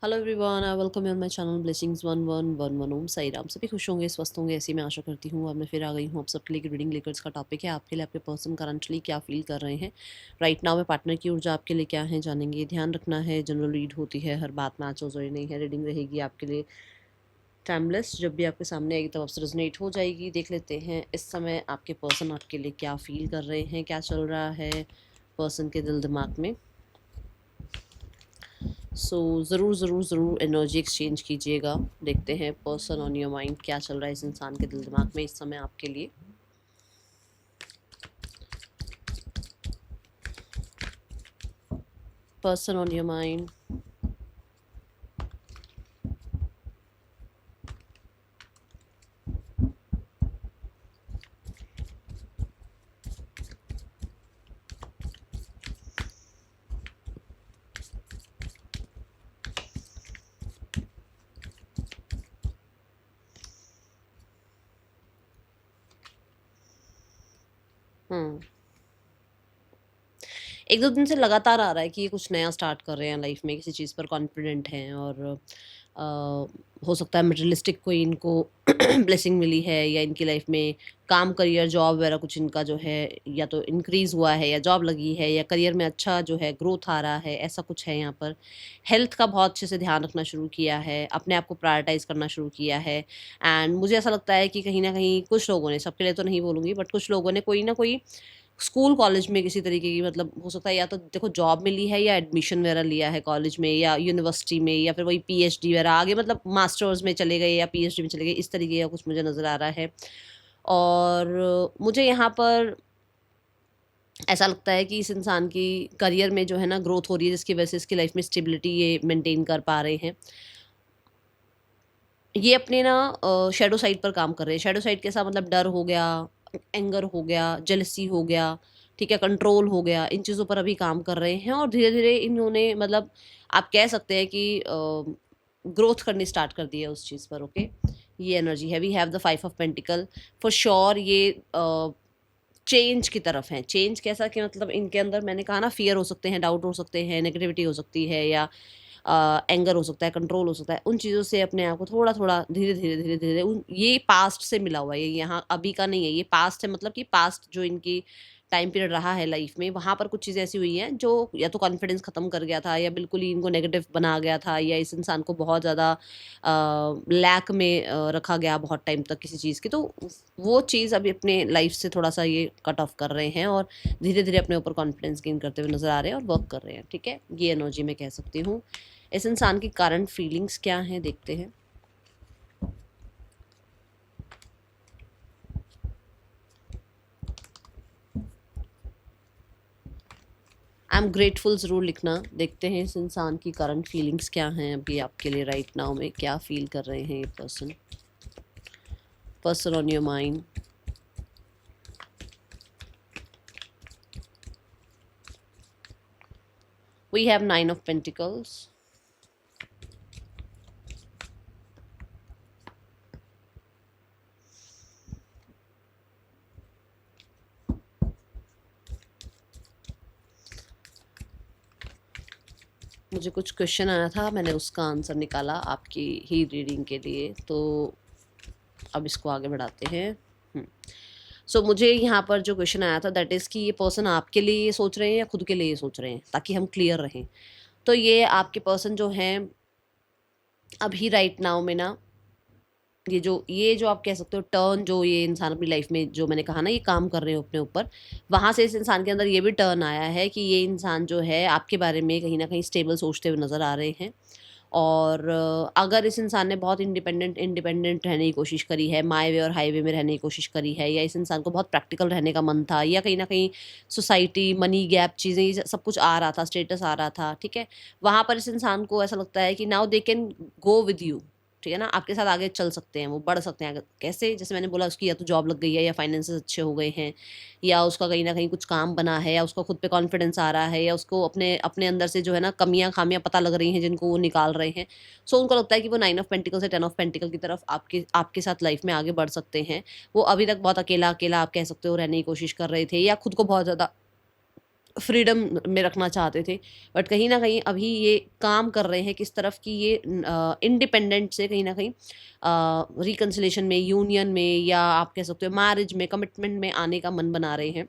Hello everyone, I welcome you on my channel blessings 1111 ओम साई राम। सभी खुश होंगे, स्वस्थ होंगे, ऐसी मैं आशा करती हूँ। अब मैं फिर आ गई हूँ आप सबके लिए रीडिंग लेकर। इसका टॉपिक है आपके लिए आपके पर्सन करंटली क्या फील कर रहे हैं राइट नाउ में। पार्टनर की ऊर्जा आपके लिए क्या है जानेंगे। ध्यान रखना है, जनरल रीड होती है, हर बात मैच हो जरूरी नहीं है। रीडिंग रहेगी आपके लिए टाइमलेस, जब भी आपके सामने आएगी तब आपसे रेजोनेट हो जाएगी। देख लेते हैं इस समय आपके पर्सन आपके लिए क्या फील कर रहे हैं, क्या चल रहा है पर्सन के दिल दिमाग में। सो ज़रूर ज़रूर ज़रूर एनर्जी एक्सचेंज कीजिएगा। देखते हैं पर्सन ऑन योर माइंड क्या चल रहा है इस इंसान के दिल दिमाग में इस समय आपके लिए। Person on your mind. हम्म एक दो दिन से लगातार आ रहा है कि ये कुछ नया स्टार्ट कर रहे हैं लाइफ में, किसी चीज़ पर कॉन्फिडेंट हैं और अ, हो सकता है मटेरियलिस्टिक कोई इनको ब्लेसिंग मिली है, या इनकी लाइफ में काम करियर जॉब वगैरह कुछ इनका जो है या तो इंक्रीज़ हुआ है, या जॉब लगी है, या करियर में अच्छा जो है ग्रोथ आ रहा है, ऐसा कुछ है यहाँ पर। हेल्थ का बहुत अच्छे से ध्यान रखना शुरू किया है, अपने आप को प्रायोरिटाइज करना शुरू किया है। एंड मुझे ऐसा लगता है कि कहीं ना कहीं कुछ लोगों ने, सबके लिए तो नहीं बोलूँगी, बट कुछ लोगों ने कोई ना कोई स्कूल कॉलेज में किसी तरीके की, मतलब हो सकता है या तो देखो जॉब मिली है, या एडमिशन वगैरह लिया है कॉलेज में या यूनिवर्सिटी में, या फिर वही पीएचडी वगैरह आगे, मतलब मास्टर्स में चले गए या पीएचडी में चले गए, इस तरीके का कुछ मुझे नज़र आ रहा है। और मुझे यहाँ पर ऐसा लगता है कि इस इंसान की करियर में जो है ना ग्रोथ हो रही है, जिसकी वजह से इसकी लाइफ में स्टेबिलिटी ये मेंटेन कर पा रहे हैं। ये अपने ना शैडो साइड पर काम कर रहे हैं। शैडो साइड कैसा, मतलब डर हो गया, एंगर हो गया, जेलसी हो गया, ठीक है, कंट्रोल हो गया, इन चीज़ों पर अभी काम कर रहे हैं। और धीरे-धीरे इन्होंने, मतलब आप कह सकते हैं कि ग्रोथ करनी स्टार्ट कर दी है उस चीज़ पर। ओके, ये एनर्जी है। We have the 5 of pentacle. For sure ये चेंज की तरफ हैं। चेंज कैसा कि मतलब इनके अंदर, मैंने कहा ना, फ़ियर हो सकते हैं, डाउट हो सकते हैं, नेगेटिविटी हो सकती है, या एंगर हो सकता है, कंट्रोल हो सकता है। उन चीज़ों से अपने आप को थोड़ा-थोड़ा, धीरे-धीरे, धीरे-धीरे, उन ये पास्ट से मिला हुआ है, ये यहाँ अभी का नहीं है, ये पास्ट है। मतलब कि पास्ट जो इनकी टाइम पीरियड रहा है लाइफ में, वहाँ पर कुछ चीज़ें ऐसी हुई हैं जो या तो कॉन्फिडेंस ख़त्म कर गया था, या बिल्कुल ही इनको नेगेटिव बना गया था, या इस इंसान को बहुत ज़्यादा लैक में रखा गया बहुत टाइम तक किसी चीज़ की। तो वो चीज़ अभी अपने लाइफ से थोड़ा-सा ये कट ऑफ कर रहे हैं, और धीरे-धीरे अपने ऊपर कॉन्फिडेंस गेन करते हुए नज़र आ रहे हैं और वर्क कर रहे हैं, ठीक है? ये एनर्जी मैं कह सकती हूँ। इस इंसान की करंट फीलिंग्स क्या हैं, देखते हैं। आई एम ग्रेटफुल ज़रूर लिखना। देखते हैं इस इंसान की करंट फीलिंग्स क्या हैं अभी आपके लिए राइट नाउ में, क्या फील कर रहे हैं ये person. Person on your mind. We have 9 of pentacles. मुझे कुछ क्वेश्चन आया था, मैंने उसका आंसर निकाला आपकी ही रीडिंग के लिए, तो अब इसको आगे बढ़ाते हैं। सो मुझे यहाँ पर जो क्वेश्चन आया था, दैट इज़ कि ये पर्सन आपके लिए ये सोच रहे हैं या खुद के लिए ये सोच रहे हैं, ताकि हम क्लियर रहें। तो ये आपके पर्सन जो हैं अभी राइट नाउ में ना, ये जो आप कह सकते हो टर्न, जो ये इंसान अपनी लाइफ में, जो मैंने कहा ना, ये काम कर रहे हो अपने ऊपर, वहाँ से इस इंसान के अंदर ये भी टर्न आया है कि ये इंसान जो है आपके बारे में कहीं ना कहीं स्टेबल सोचते हुए नज़र आ रहे हैं। और अगर इस इंसान ने बहुत इंडिपेंडेंट इंडिपेंडेंट रहने की कोशिश करी है, माई वे और हाईवे में रहने की कोशिश करी है, या इस इंसान को बहुत प्रैक्टिकल रहने का मन था, या कहीं ना कहीं सोसाइटी, मनी गैप चीज़ें, ये सब कुछ आ रहा था, स्टेटस आ रहा था, ठीक है, वहाँ पर इस इंसान को ऐसा लगता है कि now they can go with you, ठीक है ना, आपके साथ आगे चल सकते हैं, वो बढ़ सकते हैं आगे। कैसे? जैसे मैंने बोला, उसकी या तो जॉब लग गई है, या फाइनेंसेस अच्छे हो गए हैं, या उसका कहीं न कहीं कुछ काम बना है, या उसका खुद पे कॉन्फिडेंस आ रहा है, या उसको अपने अपने अंदर से जो है ना कमियाँ, खामियाँ पता लग रही हैं, जिनको वो निकाल रहे हैं। सो उनको लगता है कि वो 9 ऑफ पेंटिकल से 10 ऑफ पेंटिकल की तरफ आपके आपके साथ लाइफ में आगे बढ़ सकते हैं। वो अभी तक बहुत अकेला-अकेला, आप कह सकते हो, रहने की कोशिश कर रहे थे, या खुद को बहुत ज़्यादा फ्रीडम में रखना चाहते थे, बट कहीं ना कहीं अभी ये काम कर रहे हैं किस तरफ की ये इंडिपेंडेंट से कहीं ना कहीं रिकन्सिलेशन में, यूनियन में, या आप कह सकते हो मैरिज में, कमिटमेंट में आने का मन बना रहे हैं।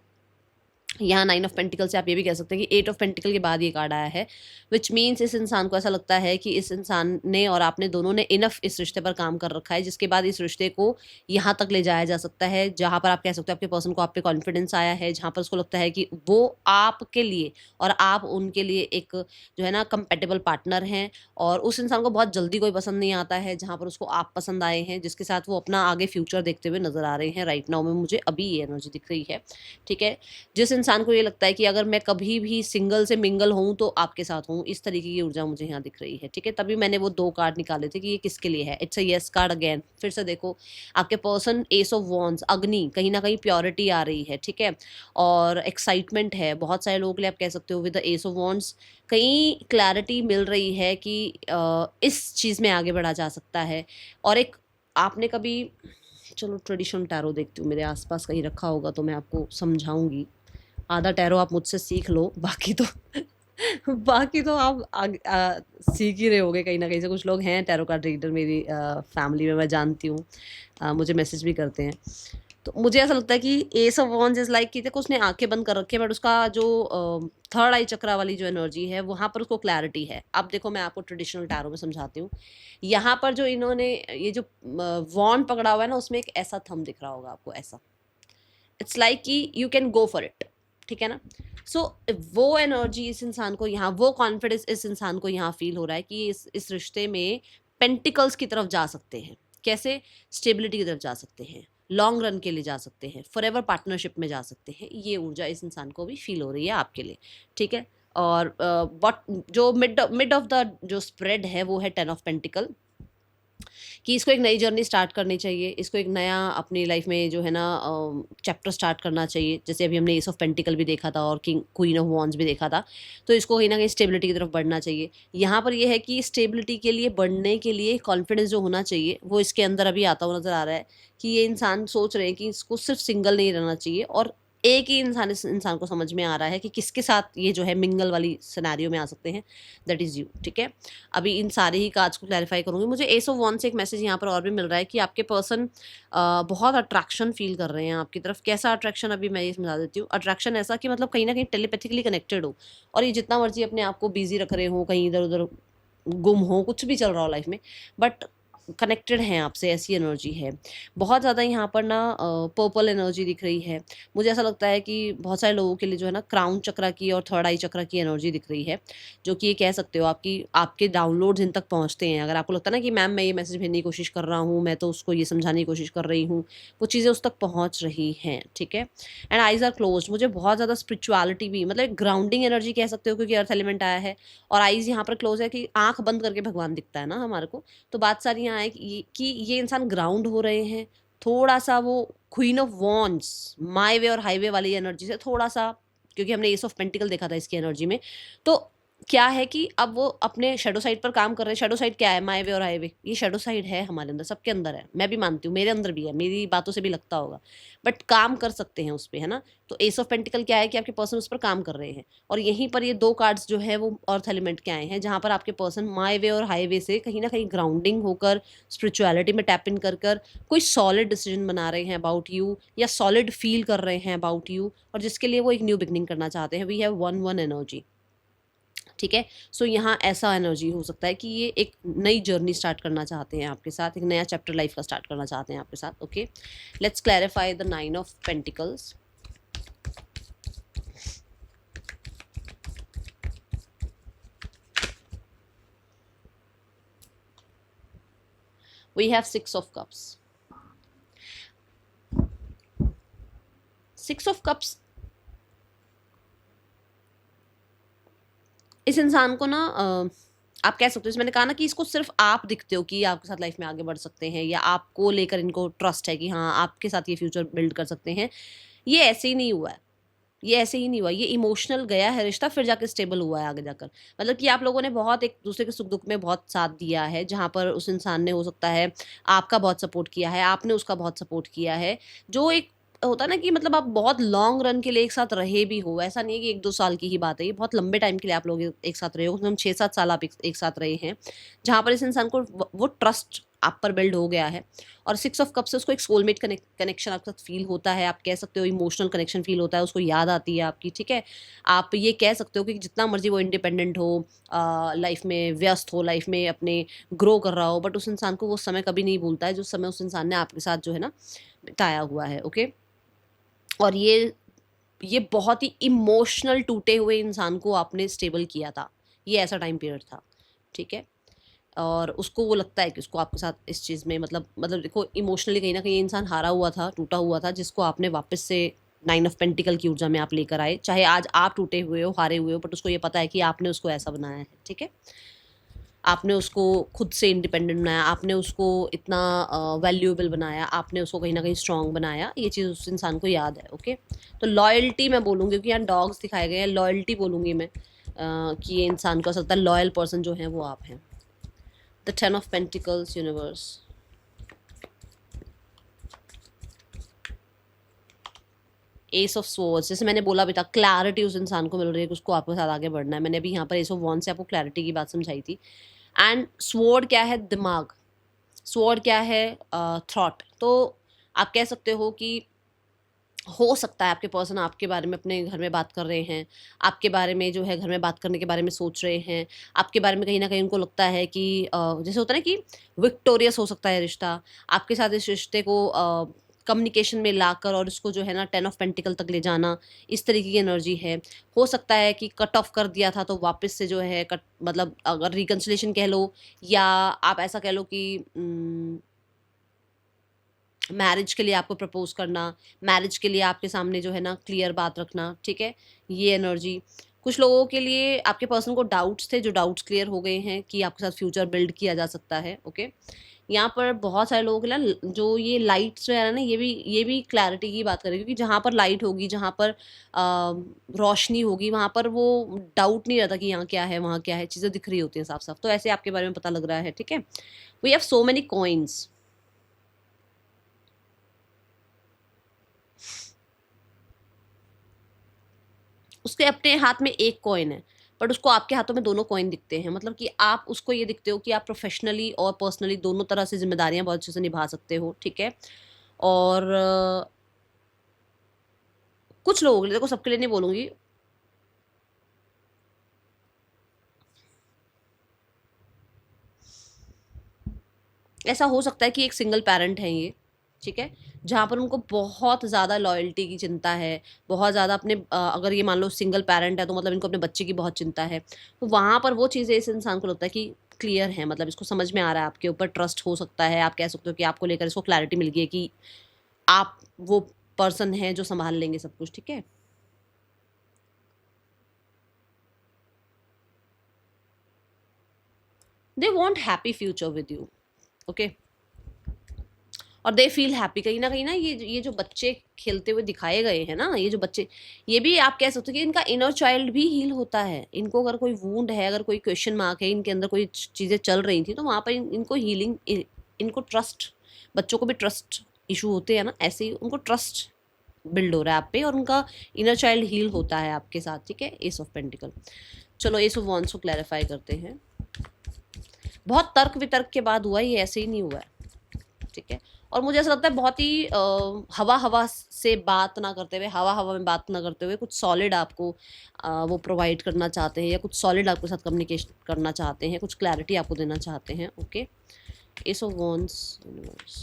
यहाँ 9 ऑफ पेंटिकल से आप ये भी कह सकते हैं कि 8 ऑफ पेंटिकल के बाद ये कार्ड आया है, विच मीन्स इस इंसान को ऐसा लगता है कि इस इंसान ने और आपने दोनों ने इनफ इस रिश्ते पर काम कर रखा है, जिसके बाद इस रिश्ते को यहाँ तक ले जाया जा सकता है जहाँ पर आप कह सकते हो आपके पर्सन को आप पे कॉन्फिडेंस आया है, जहाँ पर उसको लगता है कि वो आपके लिए और आप उनके लिए एक जो है ना कंपेटेबल पार्टनर हैं, और उस इंसान को बहुत जल्दी कोई पसंद नहीं आता है जहाँ पर उसको आप पसंद आए हैं, जिसके साथ वो अपना आगे फ्यूचर देखते हुए नजर आ रहे हैं। राइट नाउ में मुझे अभी ये एनर्जी दिख रही है, ठीक है। जिस इंसान को ये लगता है कि अगर मैं कभी भी सिंगल से मिंगल हूँ तो आपके साथ हूँ, इस तरीके की ऊर्जा मुझे यहाँ दिख रही है, ठीक है। तभी मैंने वो 2 कार्ड निकाले थे कि ये किसके लिए है। It's a yes card again. फिर से देखो आपके पर्सन, एस ऑफ वॉन्ड्स, अग्नि, कहीं ना कहीं प्योरिटी आ रही है, ठीक है, और एक्साइटमेंट है बहुत सारे लोगों के लिए। आप कह सकते हो with the S of wands कहीं क्लैरिटी मिल रही है कि इस चीज़ में आगे बढ़ा जा सकता है। और एक आपने कभी, चलो ट्रेडिशनल टैरो देखती हूँ, मेरे आसपास कहीं रखा होगा तो मैं आपको समझाऊंगी। आधा टैरो आप मुझसे सीख लो, बाकी तो बाकी तो आप सीख ही रहे होगे कहीं ना कहीं से। कुछ लोग हैं टैरो कार्ड रीडर मेरी फैमिली में, मैं जानती हूँ, मुझे मैसेज भी करते हैं। तो मुझे ऐसा लगता है कि S of wands is like कि देखो उसने आंखें बंद कर रखी है, बट उसका जो थर्ड आई चक्रा वाली जो एनर्जी है वहाँ पर उसको क्लैरिटी है। अब देखो मैं आपको ट्रेडिशनल टैरो में समझाती हूँ। यहाँ पर जो इन्होंने ये जो वॉन्ड पकड़ा हुआ है ना, उसमें एक ऐसा थंब दिख रहा होगा आपको, ऐसा। इट्स लाइक कि you can go for it, ठीक है ना। सो वो एनर्जी इस इंसान को यहाँ, वो कॉन्फिडेंस इस इंसान को यहाँ फील हो रहा है कि इस रिश्ते में पेंटिकल्स की तरफ जा सकते हैं। कैसे? स्टेबिलिटी की तरफ जा सकते हैं, लॉन्ग रन के लिए जा सकते हैं, फॉरएवर पार्टनरशिप में जा सकते हैं। ये ऊर्जा इस इंसान को भी फील हो रही है आपके लिए, ठीक है। और बट जो मिड ऑफ द जो स्प्रेड है वो है 10 ऑफ पेंटिकल, कि इसको एक नई जर्नी स्टार्ट करनी चाहिए, इसको एक नया अपनी लाइफ में जो है ना चैप्टर स्टार्ट करना चाहिए। जैसे अभी हमने एस ऑफ पेंटिकल भी देखा था और किंग क्वीन ऑफ वॉन्ड्स भी देखा था, तो इसको कहीं ना कहीं स्टेबिलिटी की तरफ बढ़ना चाहिए। यहाँ पर यह है कि स्टेबिलिटी के लिए, बढ़ने के लिए कॉन्फिडेंस जो होना चाहिए वो इसके अंदर अभी आता हुआ नजर आ रहा है, कि ये इंसान सोच रहे हैं कि इसको सिर्फ सिंगल नहीं रहना चाहिए, और एक ही इंसान इस इंसान को समझ में आ रहा है कि किसके साथ ये जो है मिंगल वाली सिनेरियो में आ सकते हैं, दैट इज़ यू, ठीक है। अभी इन सारे ही कार्ड्स को क्लैरिफाई करूंगी। मुझे एस ऑफ वॉन्ड्स से एक मैसेज यहाँ पर और भी मिल रहा है कि आपके पर्सन बहुत अट्रैक्शन फील कर रहे हैं आपकी तरफ। कैसा अट्रैक्शन, अभी मैं ये समझा देती हूँ। अट्रैक्शन ऐसा कि मतलब कहीं ना कहीं टेलीपैथिकली कनेक्टेड हो, और ये जितना मर्जी अपने आप को बिजी रख रहे हो, कहीं इधर उधर गुम हो, कुछ भी चल रहा हो लाइफ में, बट कनेक्टेड हैं आपसे, ऐसी एनर्जी है। बहुत ज़्यादा यहाँ पर ना पर्पल एनर्जी दिख रही है। मुझे ऐसा लगता है कि बहुत सारे लोगों के लिए जो है ना क्राउन चक्रा की और थर्ड आई चक्रा की एनर्जी दिख रही है, जो कि ये कह सकते हो आपकी आपके डाउनलोड्स इन तक पहुँचते हैं। अगर आपको लगता है ना कि मैम मैं ये मैसेज भेजने की कोशिश कर रहा हूँ, मैं तो उसको ये समझाने की कोशिश कर रही हूँ, वो चीज़ें उस तक पहुँच रही हैं, ठीक है। एंड आइज आर क्लोज, मुझे बहुत ज़्यादा स्पिरिचुअलिटी भी, मतलब ग्राउंडिंग एनर्जी कह सकते हो, क्योंकि अर्थ एलिमेंट आया है और आइज यहाँ पर क्लोज है, कि आंख बंद करके भगवान दिखता है ना हमारे को। तो बात सारी यहाँ है कि ये इंसान ग्राउंड हो रहे हैं थोड़ा सा, वो क्वीन ऑफ वॉन्ड्स, माई वे और हाईवे वाली एनर्जी से थोड़ा सा, क्योंकि हमने एस ऑफ पेंटिकल देखा था इसकी एनर्जी में। तो क्या है कि अब वो अपने शेडो साइड पर काम कर रहे हैं। शेडो साइड क्या है? माई वे और हाईवे, ये शेडो साइड है हमारे अंदर, सबके अंदर है, मैं भी मानती हूँ, मेरे अंदर भी है, मेरी बातों से भी लगता होगा, बट काम कर सकते हैं उस पर, है ना। तो एस ऑफ पेंटिकल क्या है कि आपके पर्सन उस पर काम कर रहे हैं, और यहीं पर ये 2 कार्ड्स जो है वो अर्थ एलिमेंट के आए हैं, जहाँ पर आपके पर्सन माई वे और हाईवे से कहीं ना कहीं ग्राउंडिंग होकर, स्पिरिचुअलिटी में टैप इन कर कर कोई सॉलिड डिसीजन बना रहे हैं अबाउट यू, या सॉलिड फील कर रहे हैं अबाउट यू, और जिसके लिए वो एक न्यू बिगनिंग करना चाहते हैं। वी हैव 1-1 एनर्जी, ठीक है। सो यहाँ ऐसा एनर्जी हो सकता है कि ये एक नई जर्नी स्टार्ट करना चाहते हैं आपके साथ, एक नया चैप्टर लाइफ का स्टार्ट करना चाहते हैं आपके साथ। Okay, let's clarify the 9 of pentacles. We have 6 of cups. 6 of cups इस इंसान को ना आप कह सकते हो, मैंने कहा ना कि इसको सिर्फ आप दिखते हो कि आपके साथ लाइफ में आगे बढ़ सकते हैं, या आपको लेकर इनको ट्रस्ट है कि हाँ आपके साथ ये फ्यूचर बिल्ड कर सकते हैं। ये ऐसे ही नहीं हुआ है, ये ऐसे ही नहीं हुआ, ये इमोशनल गया है रिश्ता, फिर जाकर स्टेबल हुआ है आगे जाकर। मतलब कि आप लोगों ने बहुत एक दूसरे के सुख दुख में बहुत साथ दिया है, जहाँ पर उस इंसान ने हो सकता है आपका बहुत सपोर्ट किया है, आपने उसका बहुत सपोर्ट किया है, जो एक होता है ना कि मतलब आप बहुत लॉन्ग रन के लिए एक साथ रहे भी हो, ऐसा नहीं है कि 1-2 साल की ही बात है, ये बहुत लंबे टाइम के लिए आप लोग एक साथ रहे हो, कम से कम 6-7 साल आप एक साथ रहे हैं, जहाँ पर इस इंसान को वो ट्रस्ट आप पर बिल्ड हो गया है। और 6 ऑफ कप्स से उसको एक सोलमेट कनेक्शन आपके साथ फील होता है, आप कह सकते हो इमोशनल कनेक्शन फील होता है, उसको याद आती है आपकी, ठीक है। आप ये कह सकते हो कि जितना मर्जी वो इंडिपेंडेंट हो, लाइफ में व्यस्त हो, लाइफ में अपने ग्रो कर रहा हो, बट उस इंसान को वो समय कभी नहीं भूलता है जो समय उस इंसान ने आपके साथ जो है ना बिताया हुआ है। ओके, और ये बहुत ही इमोशनल टूटे हुए इंसान को आपने स्टेबल किया था, ये ऐसा टाइम पीरियड था, ठीक है। और उसको वो लगता है कि उसको आपके साथ इस चीज़ में मतलब देखो इमोशनली कहीं ना कहीं ये इंसान हारा हुआ था, टूटा हुआ था, जिसको आपने वापस से 9 ऑफ पेंटिकल की ऊर्जा में आप लेकर आए। चाहे आज आप टूटे हुए हो, हारे हुए हो, बट उसको ये पता है कि आपने उसको ऐसा बनाया है, ठीक है। आपने उसको खुद से इंडिपेंडेंट बनाया, आपने उसको इतना वैल्यूएबल बनाया, आपने उसको कहीं ना कहीं स्ट्रांग बनाया, ये चीज़ उस इंसान को याद है। ओके, तो लॉयल्टी मैं बोलूँगी, क्योंकि यहाँ डॉग्स दिखाए गए हैं, लॉयल्टी बोलूँगी मैं कि ये इंसान को सकता है लॉयल पर्सन जो है वो आप हैं। The 10 of pentacles universe, S of swords, जैसे मैंने बोला भी था, क्लैरिटी उस इंसान को मिल रही है कि उसको आपके साथ आगे बढ़ना है। मैंने अभी यहाँ पर एस ऑफ वॉन्ड से आपको क्लैरिटी की बात समझाई थी। एंड स्वॉर्ड क्या है? दिमाग। स्वॉर्ड क्या है? थॉट। तो आप कह सकते हो कि हो सकता है आपके पर्सन आपके बारे में अपने घर में बात कर रहे हैं, आपके बारे में जो है घर में बात करने के बारे में सोच रहे हैं, आपके बारे में कहीं ना कहीं उनको लगता है कि जैसे होता है ना कि विक्टोरियस हो सकता है रिश्ता, आपके साथ इस रिश्ते को कम्युनिकेशन में लाकर और इसको जो है ना 10 ऑफ पेंटिकल तक ले जाना, इस तरीके की एनर्जी है। हो सकता है कि कट ऑफ कर दिया था तो वापस से जो है कट, मतलब अगर रिकन्सिलेशन कह लो, या आप ऐसा कह लो कि मैरिज के लिए आपको प्रपोज करना, मैरिज के लिए आपके सामने जो है ना क्लियर बात रखना, ठीक है, ये एनर्जी। कुछ लोगों के लिए आपके पर्सन को डाउट्स थे, जो डाउट्स क्लियर हो गए हैं कि आपके साथ फ्यूचर बिल्ड किया जा सकता है। ओके, यहाँ पर बहुत सारे लोगों के लिए जो ये लाइट्स वगैरह ना, ये भी क्लैरिटी की बात करें, क्योंकि जहाँ पर लाइट होगी, जहाँ पर रोशनी होगी, वहाँ पर वो डाउट नहीं रहता कि यहाँ क्या है, वहाँ क्या है, चीज़ें दिख रही होती हैं साफ साफ। तो ऐसे आपके बारे में पता लग रहा है, ठीक है। We have so many coins. उसके अपने हाथ में एक कॉइन है, बट उसको आपके हाथों में दोनों कॉइन दिखते हैं, मतलब कि आप उसको ये दिखते हो कि आप प्रोफेशनली और पर्सनली दोनों तरह से जिम्मेदारियां बहुत अच्छे से निभा सकते हो, ठीक है। और कुछ लोगों के लिए, देखो सबके लिए नहीं बोलूंगी, ऐसा हो सकता है कि एक सिंगल पेरेंट है ये, ठीक है, जहाँ पर उनको बहुत ज़्यादा लॉयल्टी की चिंता है, बहुत ज़्यादा अपने अगर ये मान लो सिंगल पेरेंट है तो मतलब इनको अपने बच्चे की बहुत चिंता है। तो वहाँ पर वो चीज़ें इस इंसान को लगता है कि क्लियर है, मतलब इसको समझ में आ रहा है, आपके ऊपर ट्रस्ट हो सकता है, आप कह सकते हो कि आपको लेकर इसको क्लैरिटी मिल गई है कि आप वो पर्सन हैं जो संभाल लेंगे सब कुछ, ठीक है। They want happy future with you, okay, और दे फील हैप्पी। कहीं ना कहीं ना ये जो बच्चे खेलते हुए दिखाए गए हैं ना, ये जो बच्चे, ये भी आप कह सकते हो कि इनका इनर चाइल्ड भी हील होता है। इनको अगर कोई वूंड है, अगर कोई क्वेश्चन मार्क है, इनके अंदर कोई चीज़ें चल रही थी, तो वहाँ पर इनको हीलिंग, इनको ट्रस्ट, बच्चों को भी ट्रस्ट इशू होते हैं ना, ऐसे ही उनको ट्रस्ट बिल्ड हो रहा है आप पे, और उनका इनर चाइल्ड हील होता है आपके साथ, ठीक है। S of pentacle. चलो एस ऑफ वॉन्ड्स को क्लैरिफाई करते हैं। बहुत तर्क वितर्क के बाद हुआ, ये ऐसे ही नहीं हुआ है, ठीक है। और मुझे ऐसा लगता है बहुत ही हवा हवा से बात ना करते हुए, हवा हवा में बात ना करते हुए, कुछ सॉलिड आपको वो प्रोवाइड करना चाहते हैं, या कुछ सॉलिड आपके साथ कम्युनिकेशन करना चाहते हैं, कुछ क्लैरिटी आपको देना चाहते हैं। Okay, ace of wands universe,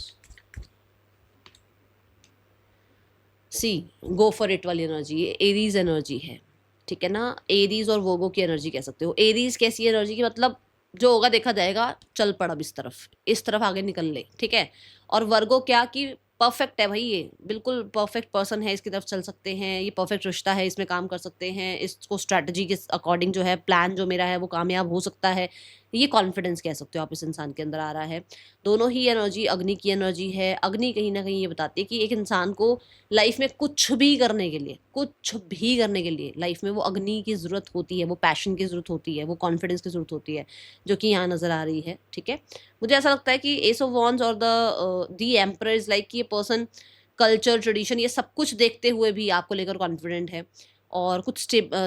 see go for it वाली एनर्जी, ये एरीज एनर्जी है, ठीक है ना। एरीज और वोगो की एनर्जी कह सकते हो। एरीज कैसी एनर्जी की, मतलब जो होगा देखा जाएगा, चल पड़ अब इस तरफ आगे निकल ले, ठीक है। और वर्गो क्या कि परफेक्ट है भाई, ये बिल्कुल परफेक्ट पर्सन है, इसकी तरफ चल सकते हैं, ये परफेक्ट रिश्ता है, इसमें काम कर सकते हैं, इसको स्ट्रैटेजी के अकॉर्डिंग जो है प्लान जो मेरा है वो कामयाब हो सकता है, ये कॉन्फिडेंस कह सकते हो आप इस इंसान के अंदर आ रहा है। दोनों ही एनर्जी अग्नि की एनर्जी है। अग्नि कहीं ना कहीं ये बताती है कि एक इंसान को लाइफ में कुछ भी करने के लिए, कुछ भी करने के लिए लाइफ में वो अग्नि की ज़रूरत होती है, वो पैशन की ज़रूरत होती है, वो कॉन्फिडेंस की ज़रूरत होती है, जो कि यहाँ नज़र आ रही है, ठीक है। मुझे ऐसा लगता है कि एस ऑफ वॉन्ड्स और द एम्परर इज लाइक कि ये पर्सन कल्चर, ट्रेडिशन, ये सब कुछ देखते हुए भी आपको लेकर कॉन्फिडेंट है, और कुछ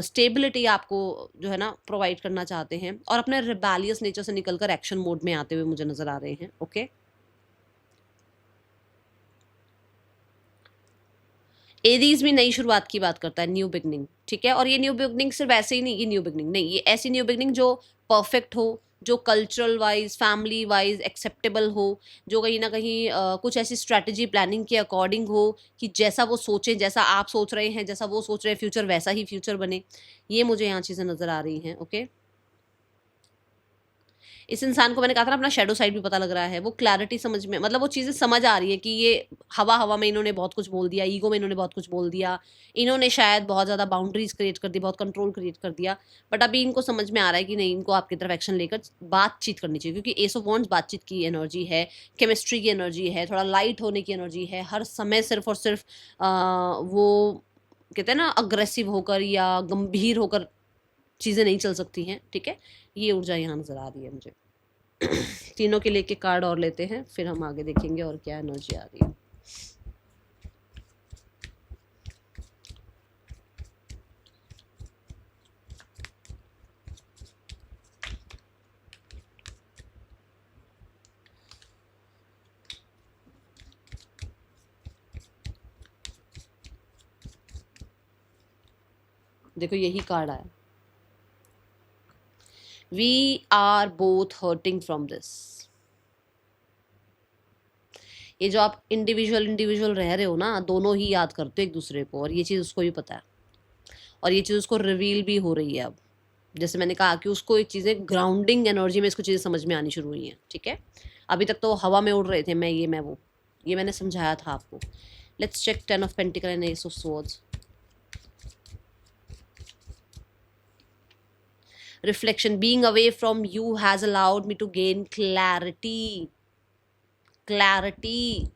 स्टेबिलिटी आपको जो है ना प्रोवाइड करना चाहते हैं, और अपने रिबेलियस नेचर से निकलकर एक्शन मोड में आते हुए मुझे नजर आ रहे हैं। ओके, एरीज भी नई शुरुआत की बात करता है, न्यू बिगनिंग, ठीक है। और ये न्यू बिगनिंग सिर्फ ऐसे ही नहीं, ये न्यू बिगनिंग नहीं, ये ऐसी न्यू बिगनिंग जो परफेक्ट हो, जो cultural wise, family wise acceptable हो, जो कहीं ना कहीं कुछ ऐसी स्ट्रैटेजी प्लानिंग के अकॉर्डिंग हो कि जैसा वो सोचें, जैसा आप सोच रहे हैं, जैसा वो सोच रहे हैं फ्यूचर, वैसा ही फ्यूचर बने। ये मुझे यहाँ चीज़ें नज़र आ रही हैं। ओके, इस इंसान को मैंने कहा था ना अपना शेडो साइड भी पता लग रहा है, वो क्लैरिटी समझ में, मतलब वो चीज़ें समझ आ रही है कि ये हवा हवा में इन्होंने बहुत कुछ बोल दिया, ईगो में इन्होंने बहुत कुछ बोल दिया, इन्होंने शायद बहुत ज़्यादा बाउंड्रीज क्रिएट कर दी, बहुत कंट्रोल क्रिएट कर दिया, बट अभी इनको समझ में आ रहा है कि नहीं, इनको आपकी तरफ एक्शन लेकर बातचीत करनी चाहिए, क्योंकि एस ऑफ वॉन्ड्स बातचीत की एनर्जी है, केमिस्ट्री की एनर्जी है, थोड़ा लाइट होने की एनर्जी है। हर समय सिर्फ और सिर्फ वो कहते हैं ना अग्रेसिव होकर या गंभीर होकर चीज़ें नहीं चल सकती हैं, ठीक है। ये ऊर्जा यहाँ नज़र आ रही है मुझे। तीनों के लेके कार्ड और लेते हैं, फिर हम आगे देखेंगे और क्या एनर्जी आ रही है। देखो यही कार्ड आया, we are both hurting from this. ये जो आप इंडिविजुअल इंडिविजुअल रह रहे हो ना, दोनों ही याद करते हो एक दूसरे को, और ये चीज़ उसको भी पता है, और ये चीज़ उसको रिवील भी हो रही है अब। जैसे मैंने कहा कि उसको एक चीज़ें ग्राउंडिंग एनर्जी में इसको चीज़ें समझ में आनी शुरू हुई हैं, ठीक है। अभी तक तो हवा में उड़ रहे थे, मैं ये मैं वो, ये मैंने समझाया था आपको। Let's check 10 of pentacle and ace of swords. Reflection, being away from you has allowed me to gain clarity. Clarity.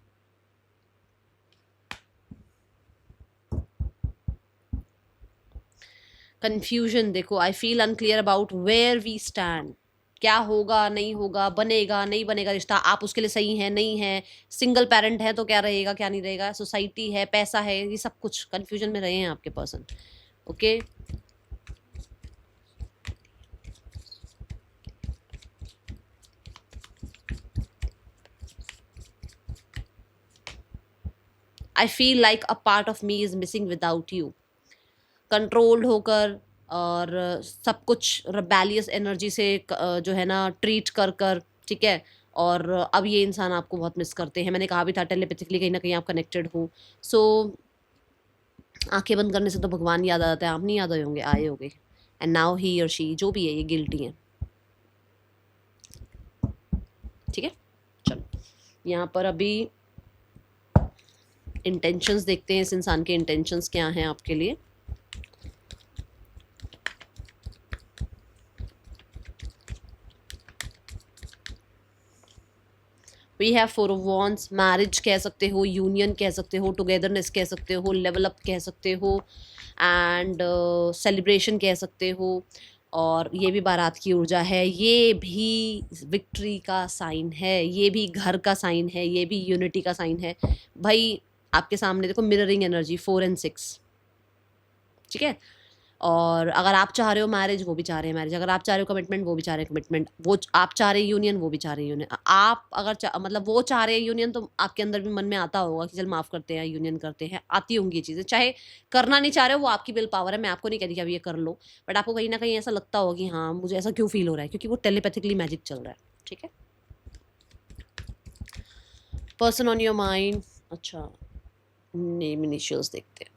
Confusion, देखो, I feel unclear about where we stand. क्या होगा, नहीं होगा, बनेगा नहीं बनेगा रिश्ता, आप उसके लिए सही है नहीं है, सिंगल पेरेंट है तो क्या रहेगा क्या नहीं रहेगा, सोसाइटी है, पैसा है, ये सब कुछ कंफ्यूजन में रहे हैं आपके person. Okay, I feel like a part of me is missing without you. Controlled होकर और सब कुछ रिबेलियस एनर्जी से जो है ना ट्रीट कर कर, ठीक है। और अब ये इंसान आपको बहुत मिस करते हैं, मैंने कहा भी था टेलीपैथिकली कहीं ना कहीं आप कनेक्टेड हो। सो आंखें बंद करने से तो भगवान याद आ जाता है, आप नहीं याद आए होंगे, आए होंगे। एंड नाउ ही और शी जो भी है ये गिल्टी है, ठीक है। चलो यहाँ पर अभी इंटेंशंस देखते हैं, इस इंसान के इंटेंशंस क्या हैं आपके लिए। We have 4 of wands, marriage कह सकते हो, यूनियन कह सकते हो, टुगेदरनेस कह सकते हो, लेवल अप कह सकते हो, एंड सेलिब्रेशन कह सकते हो। और ये भी बारात की ऊर्जा है, ये भी विक्ट्री का साइन है, ये भी घर का साइन है, ये भी यूनिटी का साइन है। भाई आपके सामने देखो मिररिंग एनर्जी 4 और 6, ठीक है। और अगर आप चाह रहे हो मैरिज, वो भी चाह रहे हैं मैरिज, अगर आप चाह रहे हो कमिटमेंट, वो भी चाह रहे हैं कमिटमेंट, वो आप चाह रहे हैं यूनियन, वो भी चाह रहे हैं यूनियन। आप अगर मतलब वो चाह रहे हैं यूनियन, तो आपके अंदर भी मन में आता होगा कि चल माफ़ करते हैं, यूनियन करते हैं, आती होंगी ये चीज़ें। चाहे करना नहीं चाह रहे हो, वो आपकी विल पावर है, मैं आपको नहीं कह रही कि अब ये कर लो, बट आपको कहीं ना कहीं ऐसा लगता होगा कि हाँ मुझे ऐसा क्यों फील हो रहा है, क्योंकि वो टेलीपैथिकली मैजिक चल रहा है, ठीक है। पर्सन ऑन योर माइंड, अच्छा नेम इनिशियल्स देखते हैं।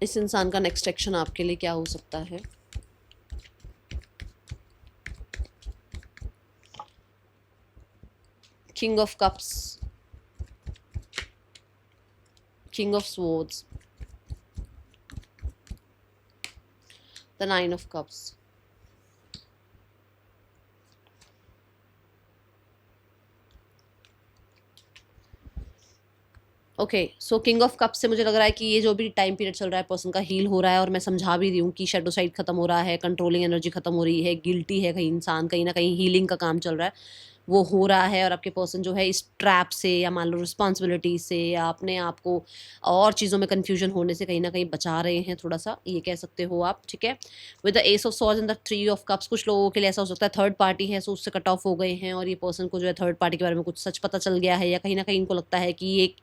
इस इंसान का नेक्स्ट एक्शन आपके लिए क्या हो सकता है। King of cups, king of swords, the 9 of cups. Okay, so king of cup से मुझे लग रहा है कि ये जो भी टाइम पीरियड चल रहा है पर्सन का हील हो रहा है, और मैं समझा भी रही हूँ कि शैडो साइड खत्म हो रहा है, कंट्रोलिंग एनर्जी खत्म हो रही है, गिल्टी है कहीं इंसान, कहीं ना कहीं हीलिंग का काम चल रहा है, वो हो रहा है। और आपके पर्सन जो है इस ट्रैप से या मान लो रिस्पॉन्सिबिलिटी से या अपने आप को और चीज़ों में कन्फ्यूजन होने से कहीं ना कहीं बचा रहे हैं थोड़ा सा, ये कह सकते हो आप, ठीक है। With the S of swords and the three of cups, कुछ लोगों के लिए ऐसा हो सकता है थर्ड पार्टी है सो उससे कट ऑफ हो गए हैं, और ये पर्सन को जो है थर्ड पार्टी के बारे में कुछ सच पता चल गया है, या कहीं ना कहीं इनको लगता है कि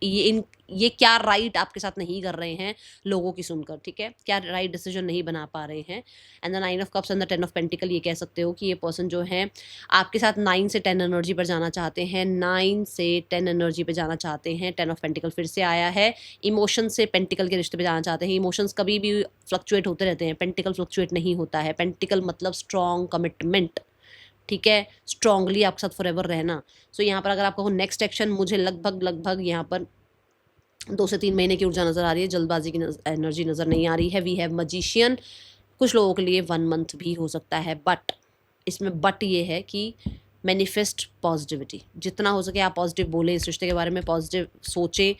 ये क्या राइट आपके साथ नहीं कर रहे हैं लोगों की सुनकर, ठीक है, क्या राइट डिसीजन नहीं बना पा रहे हैं। And the 9 of cups and the 10 of pentacle, ये कह सकते हो कि ये पर्सन जो है आपके साथ 9 से 10 एनर्जी पर जाना चाहते हैं, 9 से 10 एनर्जी पे जाना चाहते हैं। 10 ऑफ पेंटिकल फिर से आया है, इमोशन से पेंटिकल के रिश्ते पे जाना चाहते हैं। इमोशंस कभी भी फ्लक्चुएट होते रहते हैं, पेंटिकल फ्लक्चुएट नहीं होता है। पेंटिकल मतलब स्ट्रॉन्ग कमिटमेंट, ठीक है, स्ट्रांगली आपके साथ फॉरएवर रहना। सो यहाँ पर अगर आपका नेक्स्ट एक्शन, मुझे लगभग यहाँ पर 2 से 3 महीने की ऊर्जा नज़र आ रही है, जल्दबाजी की एनर्जी नज़र नहीं आ रही है। वी हैव मजिशियन, कुछ लोगों के लिए 1 मंथ भी हो सकता है, बट इसमें बट ये है कि मैनिफेस्ट पॉजिटिविटी, जितना हो सके आप पॉजिटिव बोलें इस रिश्ते के बारे में, पॉजिटिव सोचें।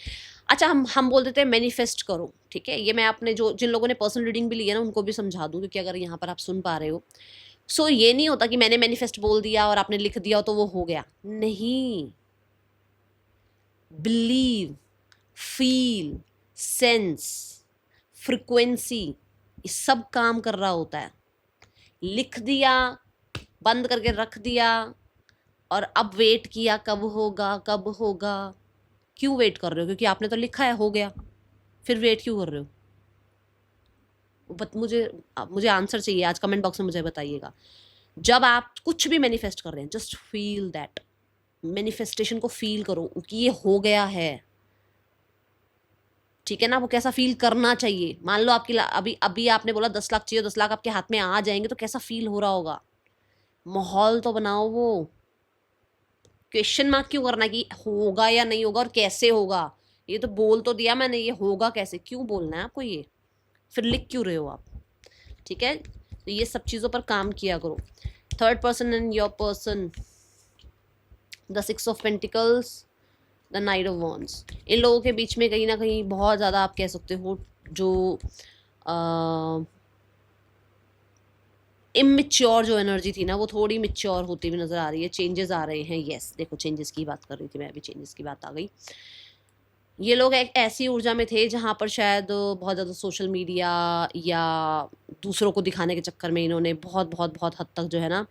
अच्छा, हम बोल देते हैं मैनिफेस्ट करो, ठीक है। ये मैं अपने जो जिन लोगों ने पर्सनल रीडिंग भी ली है ना उनको भी समझा दूँ, क्योंकि अगर यहाँ पर आप सुन पा रहे हो, सो ये नहीं होता कि मैंने मैनिफेस्ट बोल दिया और आपने लिख दिया तो वो हो गया, नहीं। बिलीव, फील, सेंस, फ्रिक्वेंसी, ये सब काम कर रहा होता है। लिख दिया, बंद करके रख दिया, और अब वेट किया कब होगा कब होगा। क्यों वेट कर रहे हो? क्योंकि आपने तो लिखा है हो गया, फिर वेट क्यों कर रहे हो? बट मुझे आंसर चाहिए, आज कमेंट बॉक्स में मुझे बताइएगा। जब आप कुछ भी मैनिफेस्ट कर रहे हैं, जस्ट फील दैट, मैनिफेस्टेशन को फील करो कि ये हो गया है, ठीक है ना। वो कैसा फील करना चाहिए, मान लो आपकी अभी अभी आपने बोला 10 लाख चाहिए, 10 लाख आपके हाथ में आ जाएंगे तो कैसा फील हो रहा होगा। माहौल तो बनाओ, वो क्वेश्चन मार्क क्यों करना कि होगा या नहीं होगा और कैसे होगा। ये तो बोल तो दिया मैंने, ये होगा कैसे, क्यों बोलना है आपको ये, फिर लिख क्यों रहे हो आप, ठीक है। तो ये सब चीज़ों पर काम किया करो। Third person and your person, the 6 of pentacles, the knight of wands, इन लोगों के बीच में कहीं ना कहीं बहुत ज़्यादा आप कह सकते हो जो इमेच्योर जो एनर्जी थी ना वो थोड़ी मिच्योर होती हुई नज़र आ रही है। चेंजेस आ रहे हैं, यस, देखो चेंजेस की बात कर रही थी मैं, अभी चेंजेस की बात आ गई। ये लोग एक ऐसी ऊर्जा में थे जहाँ पर शायद बहुत ज़्यादा सोशल मीडिया या दूसरों को दिखाने के चक्कर में इन्होंने बहुत हद तक जो है ना,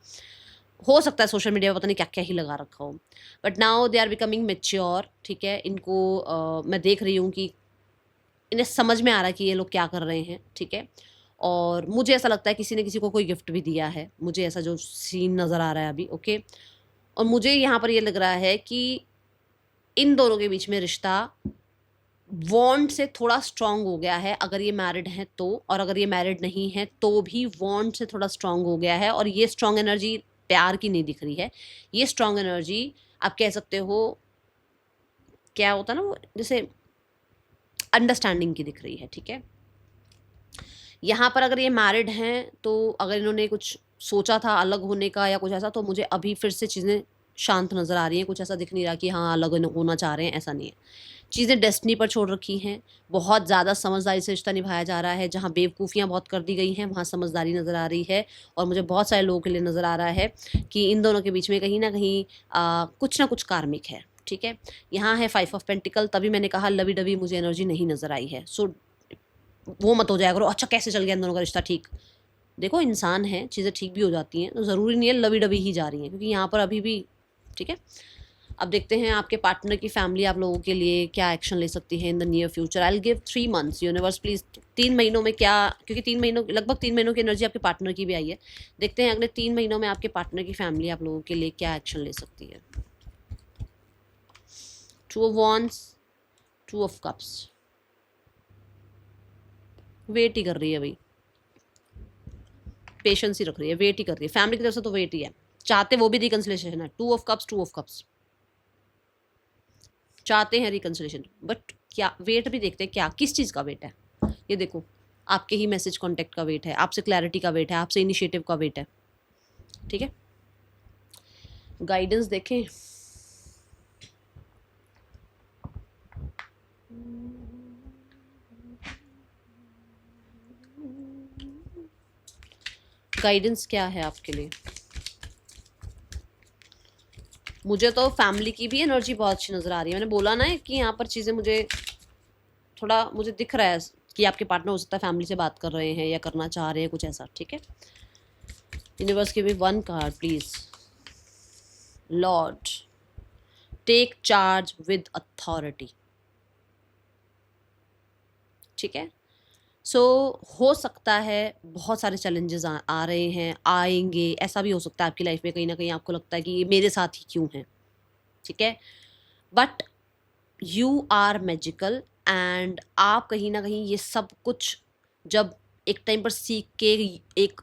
हो सकता है सोशल मीडिया पर पता नहीं क्या क्या ही लगा रखा हो, but now they are becoming mature, ठीक है। इनको मैं देख रही हूँ कि इन्हें समझ में आ रहा है कि ये लोग क्या कर रहे हैं, ठीक है। और मुझे ऐसा लगता है किसी ने किसी को कोई गिफ्ट भी दिया है, मुझे ऐसा जो सीन नज़र आ रहा है अभी, ओके। और मुझे यहाँ पर ये लग रहा है कि इन दोनों के बीच में रिश्ता वॉन्ड से थोड़ा स्ट्रांग हो गया है, अगर ये मैरिड हैं तो, और अगर ये मैरिड नहीं है तो भी वॉन्ड से थोड़ा स्ट्रांग हो गया है। और ये स्ट्रांग एनर्जी प्यार की नहीं दिख रही है, ये स्ट्रांग एनर्जी आप कह सकते हो क्या होता है ना वो, जैसे अंडरस्टैंडिंग की दिख रही है, ठीक है। यहाँ पर अगर ये मैरिड हैं तो अगर इन्होंने कुछ सोचा था अलग होने का या कुछ ऐसा, तो मुझे अभी फिर से चीज़ें शांत नज़र आ रही हैं। कुछ ऐसा दिख नहीं रहा कि हाँ अलग होना चाह रहे हैं, ऐसा नहीं है। चीज़ें डेस्टिनी पर छोड़ रखी हैं, बहुत ज़्यादा समझदारी से रिश्ता निभाया जा रहा है। जहाँ बेवकूफ़ियाँ बहुत कर दी गई हैं वहाँ समझदारी नज़र आ रही है। और मुझे बहुत सारे लोगों के लिए नज़र आ रहा है कि इन दोनों के बीच में कहीं ना कहीं कुछ ना कुछ कार्मिक है, ठीक है। यहाँ है 5 ऑफ पेंटिकल, तभी मैंने कहा लवी डवी मुझे एनर्जी नहीं नज़र आई है। सो वो मत हो जाया करो अच्छा कैसे चल गया इन दोनों का रिश्ता ठीक। देखो इंसान है, चीज़ें ठीक भी हो जाती हैं, तो ज़रूरी नहीं है लवी डवी ही जा रही हैं, क्योंकि यहाँ पर अभी भी, ठीक है। अब देखते हैं आपके पार्टनर की फैमिली आप लोगों के लिए क्या एक्शन ले सकती है in the near future. I will give 3 months, universe please 3 महीनों में क्या, क्योंकि 3 महीनों लगभग 3 महीनों की एनर्जी आपके पार्टनर की भी आई है। देखते हैं अगले 3 महीनों में आपके पार्टनर की फैमिली आप लोगों के लिए क्या एक्शन ले सकती है। 2 of wands, 2 of cups, wait ही कर रही है भाई, पेशेंस ही रख रही है, वेट ही कर रही है। फैमिली की तरफ से तो वेट ही है, चाहते वो भी रिकंसिलेशन है। 2 ऑफ कप्स, 2 ऑफ कप्स, चाहते हैं रिकंसिलेशन, बट क्या वेट भी देखते हैं, क्या किस चीज़ का वेट है। ये देखो आपके ही मैसेज कांटेक्ट का वेट है, आपसे क्लैरिटी का वेट है, आपसे इनिशिएटिव का वेट है, ठीक है। गाइडेंस देखें, गाइडेंस क्या है आपके लिए? मुझे तो फैमिली की भी एनर्जी बहुत अच्छी नज़र आ रही है। मैंने बोला ना कि यहाँ पर चीज़ें थोड़ा मुझे दिख रहा है कि आपके पार्टनर हो सकता है फैमिली से बात कर रहे हैं या करना चाह रहे हैं कुछ ऐसा, ठीक है। Universe give me one card please. Lord, take charge with authority, ठीक है। सो हो सकता है बहुत सारे चैलेंजेस आ रहे हैं, आएंगे, ऐसा भी हो सकता है आपकी लाइफ में कहीं ना कहीं आपको लगता है कि ये मेरे साथ ही क्यों है, ठीक है। But you are magical and आप कहीं ना कहीं ये सब कुछ जब एक टाइम पर सीख के एक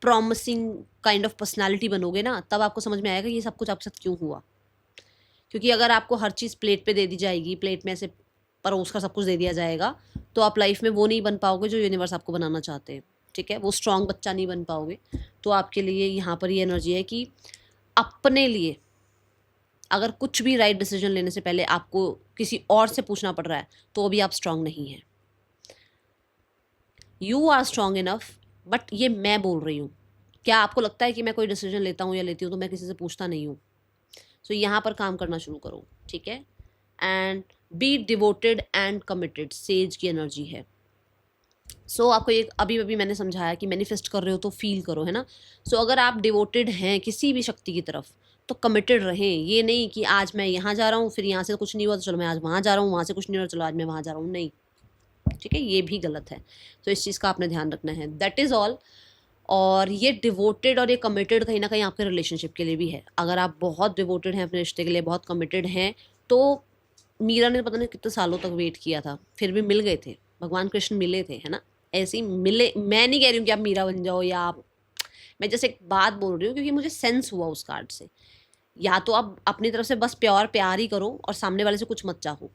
प्रॉमिसिंग काइंड ऑफ पर्सनालिटी बनोगे ना, तब आपको समझ में आएगा ये सब कुछ आपके साथ क्यों हुआ। क्योंकि अगर आपको हर चीज़ प्लेट पे दे दी जाएगी, प्लेट में ऐसे परोस कर सब कुछ दे दिया जाएगा, तो आप लाइफ में वो नहीं बन पाओगे जो यूनिवर्स आपको बनाना चाहते हैं, ठीक है। वो स्ट्रॉन्ग बच्चा नहीं बन पाओगे। तो आपके लिए यहाँ पर ये एनर्जी है कि अपने लिए अगर कुछ भी राइट डिसीजन लेने से पहले आपको किसी और से पूछना पड़ रहा है, तो अभी आप स्ट्रांग नहीं हैं। You are strong enough, but ये मैं बोल रही हूँ। क्या आपको लगता है कि मैं कोई डिसीजन लेता हूँ या लेती हूँ तो मैं किसी से पूछता नहीं हूँ? सो यहाँ पर काम करना शुरू करो, ठीक है। And be devoted and committed, sage की एनर्जी है। सो आपको एक अभी अभी मैंने समझाया कि मैनिफेस्ट कर रहे हो तो फील करो, है ना। सो अगर आप डिवोटेड हैं किसी भी शक्ति की तरफ तो कमिटेड रहें। ये नहीं कि आज मैं यहाँ जा रहा हूँ फिर यहाँ से कुछ नहीं हुआ तो चलो मैं आज वहाँ जा रहा हूँ, वहाँ से कुछ नहीं हुआ चलो आज मैं वहाँ जा रहा हूँ, नहीं, ठीक है, ये भी गलत है। तो इस चीज़ का आपने ध्यान रखना है, दैट इज़ ऑल। और ये डिवोटेड और ये कमिटेड कहीं ना कहीं आपके रिलेशनशिप के लिए भी है। अगर आप बहुत डिवोटेड हैं अपने रिश्ते के लिए, बहुत कमिटेड हैं, तो मीरा ने पता नहीं कितने सालों तक वेट किया था, फिर भी मिल गए थे, भगवान कृष्ण मिले थे, है ना। ऐसे ही मिले। मैं नहीं कह रही हूँ कि आप मीरा बन जाओ या आप, मैं जैसे एक बात बोल रही हूँ क्योंकि मुझे सेंस हुआ उस कार्ड से। या तो आप अपनी तरफ से बस प्योर प्यार ही करो और सामने वाले से कुछ मत चाहो,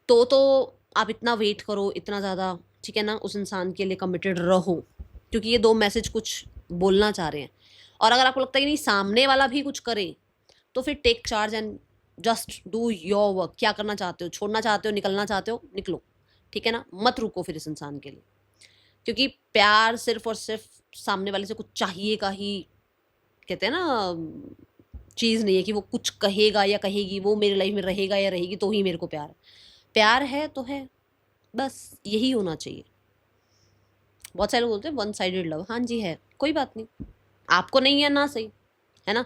तो आप इतना वेट करो इतना ज़्यादा, ठीक है ना, उस इंसान के लिए कमिटेड रहो, क्योंकि ये दो मैसेज कुछ बोलना चाह रहे हैं। और अगर आपको लगता है कि नहीं सामने वाला भी कुछ करे, तो फिर take charge and just do your work. क्या करना चाहते हो, छोड़ना चाहते हो, निकलना चाहते हो, निकलो, ठीक है ना। मत रुको फिर इस इंसान के लिए, क्योंकि प्यार सिर्फ और सिर्फ सामने वाले से कुछ चाहिए का ही, कहते हैं ना, चीज़ नहीं है कि वो कुछ कहेगा या कहेगी, वो मेरे लाइफ में रहेगा या रहेगी तो ही मेरे को प्यार है। प्यार है तो है, बस यही होना चाहिए। बहुत सारे लोग बोलते हैं वन साइडेड लव, हाँ जी है, कोई बात नहीं, आपको नहीं है ना, सही है ना।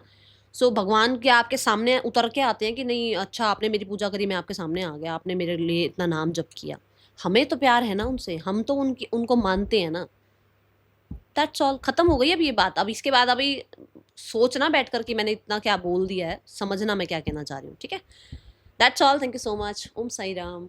सो भगवान के आपके सामने उतर के आते हैं कि नहीं अच्छा आपने मेरी पूजा करी, मैं आपके सामने आ गया, आपने मेरे लिए इतना नाम जप किया, हमें तो प्यार है ना उनसे, हम तो उनको मानते हैं ना। दैट्स ऑल, खत्म हो गई अब ये बात। अब इसके बाद अभी सोचना बैठ कर कि मैंने इतना क्या बोल दिया है, समझना मैं क्या कहना चाह रही हूँ, ठीक है। That's all, thank you so much. Om Sai Ram.